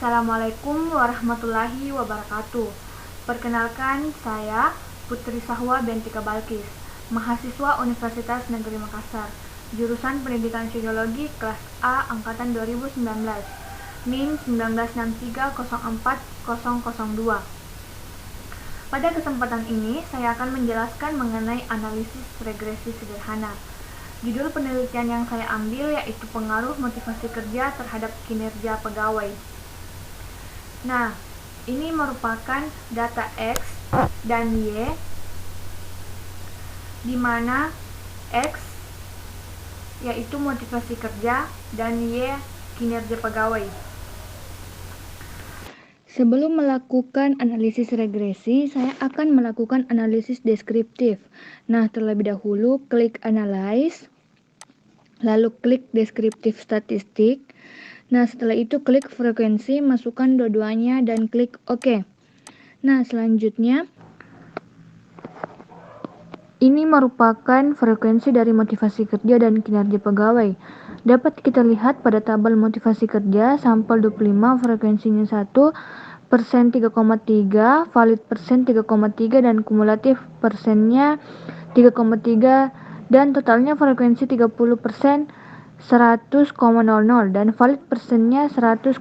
Assalamualaikum warahmatullahi wabarakatuh. Perkenalkan, saya Putri Sahwa Bentika Balkis, mahasiswa Universitas Negeri Makassar, jurusan Pendidikan Sosiologi kelas A angkatan 2019, NIM 1963040002. Pada kesempatan ini, saya akan menjelaskan mengenai analisis regresi sederhana. Judul penelitian yang saya ambil yaitu pengaruh motivasi kerja terhadap kinerja pegawai. Nah, ini merupakan data X dan Y, di mana X yaitu motivasi kerja dan Y kinerja pegawai. Sebelum melakukan analisis regresi, saya akan melakukan analisis deskriptif. Nah, terlebih dahulu klik Analyze, lalu klik Deskriptif Statistik. Nah, setelah itu klik frekuensi, masukkan dua-duanya dan klik OK. Nah, selanjutnya ini merupakan frekuensi dari motivasi kerja dan kinerja pegawai. Dapat kita lihat pada tabel motivasi kerja sampel 25 frekuensinya 1, persen 3,3, valid persen 3,3 dan kumulatif persennya 3,3 dan totalnya frekuensi 30% 100,00 dan valid persennya 100,00.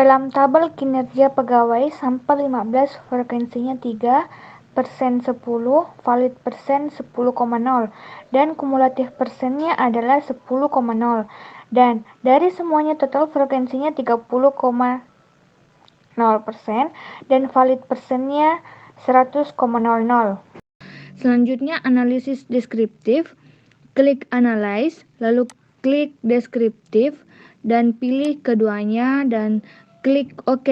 Dalam tabel kinerja pegawai sampel 15 frekuensinya 3, persen 10, valid persen 10,0 dan kumulatif persennya adalah 10,0 dan dari semuanya total frekuensinya 30,0% dan valid persennya 100,00. Selanjutnya analisis deskriptif. Klik Analyze, lalu klik Deskriptif dan pilih keduanya dan klik OK.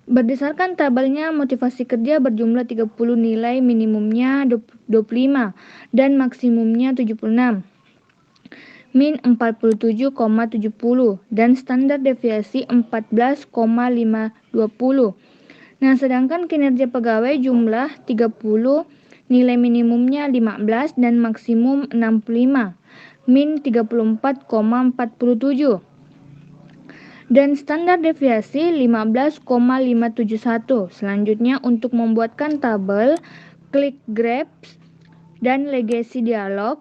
Berdasarkan tabelnya, motivasi kerja berjumlah 30, nilai minimumnya 25 dan maksimumnya 76. Min 47,70 dan standar deviasi 14,520. Nah, sedangkan kinerja pegawai jumlah 30, nilai minimumnya 15 dan maksimum 65, min 34,47. Dan standar deviasi 15,571. Selanjutnya untuk membuatkan tabel, klik Graphs dan Legacy Dialog.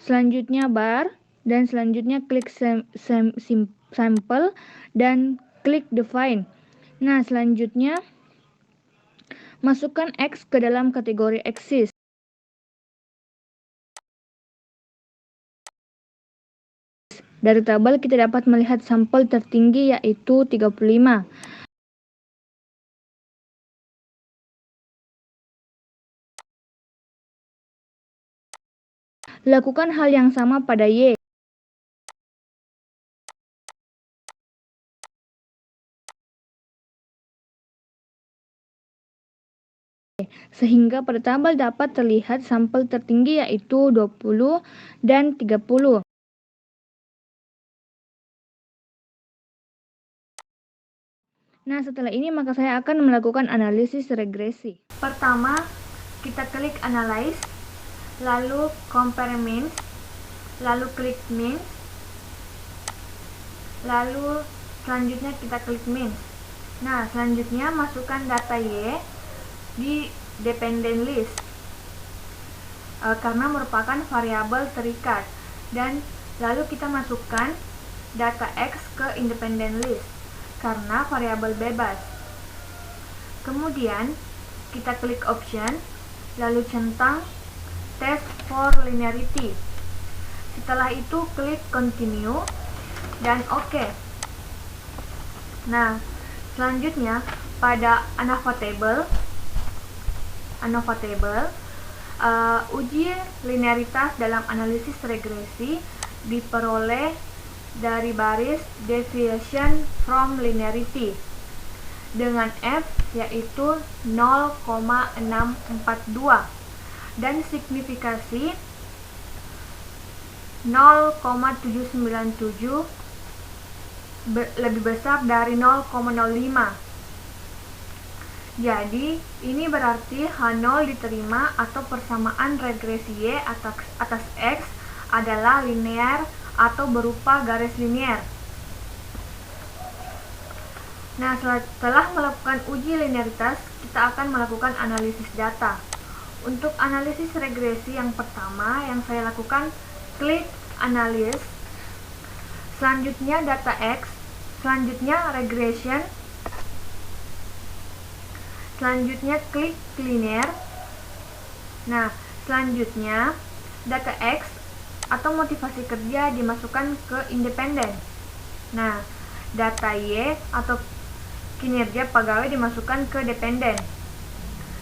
Selanjutnya bar dan selanjutnya klik Sample dan klik Define. Nah, selanjutnya masukkan X ke dalam kategori Axis. Dari tabel kita dapat melihat sampel tertinggi yaitu 35. Lakukan hal yang sama pada Y. Sehingga pada tabel dapat terlihat sampel tertinggi yaitu 20 dan 30. Nah, setelah ini maka saya akan melakukan analisis regresi. Pertama, kita klik Analyze, lalu Compare Means, lalu klik Means, lalu selanjutnya kita klik Means. Nah, selanjutnya masukkan data Y di Dependent List karena merupakan variabel terikat, dan lalu kita masukkan data X ke Independent List karena variabel bebas. Kemudian kita klik Option, lalu centang Test for Linearity. Setelah itu klik Continue dan OK. Nah, selanjutnya pada ANOVA Table, uji linearitas dalam analisis regresi diperoleh dari baris deviation from linearity dengan F yaitu 0,642 dan signifikasi 0,797 lebih besar dari 0,05. Jadi, ini berarti H0 diterima atau persamaan regresi Y atas X adalah linear atau berupa garis linier. Nah, setelah melakukan uji linearitas, kita akan melakukan analisis data. Untuk analisis regresi yang pertama yang saya lakukan, klik analysis, selanjutnya data X, selanjutnya regression, selanjutnya klik linear. Nah, selanjutnya data X atau motivasi kerja dimasukkan ke independen. Nah, data Y atau kinerja pegawai dimasukkan ke dependen.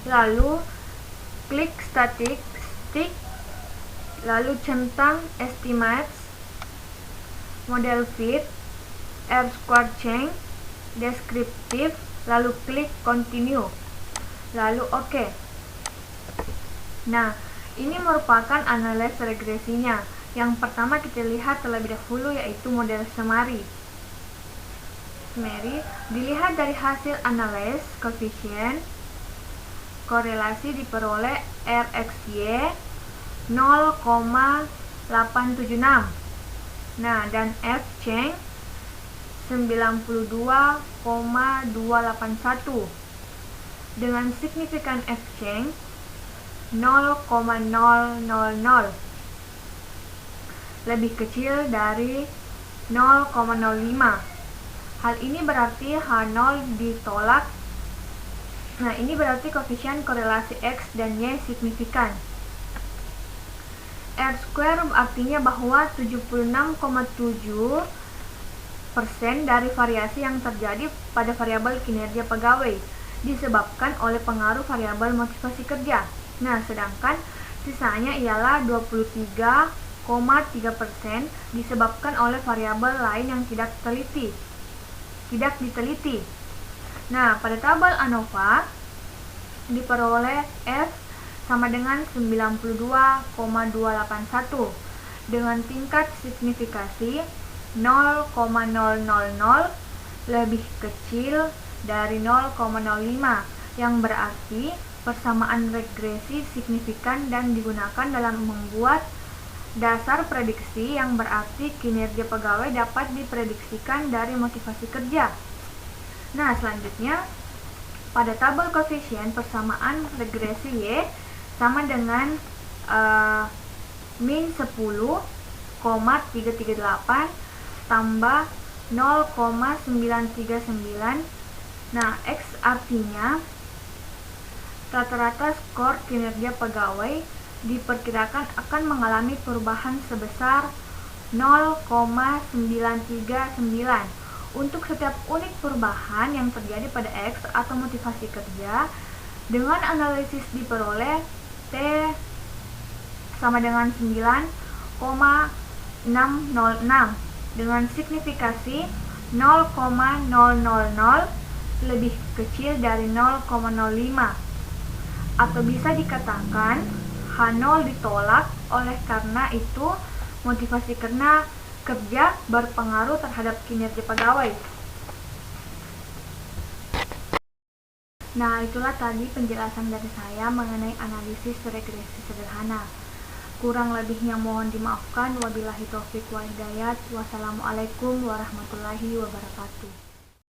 Lalu klik statistik, lalu centang estimates, model fit, R-squared change, deskriptif, lalu klik continue, lalu OK. Nah, ini merupakan analisis regresinya. Yang pertama kita lihat terlebih dahulu yaitu model summary. Dilihat dari hasil analisis koefisien korelasi diperoleh RxY 0,876. Nah, dan F change 92,281 dengan signifikan F change 0,000, lebih kecil dari 0,05. Hal ini berarti H0 ditolak. Nah, ini berarti koefisien korelasi X dan Y signifikan. R-square artinya bahwa 76,7% dari variasi yang terjadi pada variabel kinerja pegawai disebabkan oleh pengaruh variabel motivasi kerja. Nah, sedangkan sisanya ialah 23,3% disebabkan oleh variabel lain yang tidak diteliti. Nah, pada tabel ANOVA diperoleh F sama dengan 92,281 dengan tingkat signifikasi 0,000 lebih kecil dari 0,05, yang berarti persamaan regresi signifikan dan digunakan dalam membuat dasar prediksi, yang berarti kinerja pegawai dapat diprediksikan dari motivasi kerja. Nah, selanjutnya pada tabel koefisien persamaan regresi Y sama dengan min 10,338 tambah 0,939. Nah, X artinya rata-rata skor kinerja pegawai diperkirakan akan mengalami perubahan sebesar 0,939 untuk setiap unit perubahan yang terjadi pada X atau motivasi kerja. Dengan analisis diperoleh T sama dengan 9,606 dengan signifikasi 0,000 lebih kecil dari 0,05, atau bisa dikatakan H0 ditolak. Oleh karena itu motivasi kerja berpengaruh terhadap kinerja pegawai. Nah, itulah tadi penjelasan dari saya mengenai analisis regresi sederhana. Kurang lebihnya mohon dimaafkan. Wabillahi taufiq wal hidayah. Wassalamualaikum warahmatullahi wabarakatuh.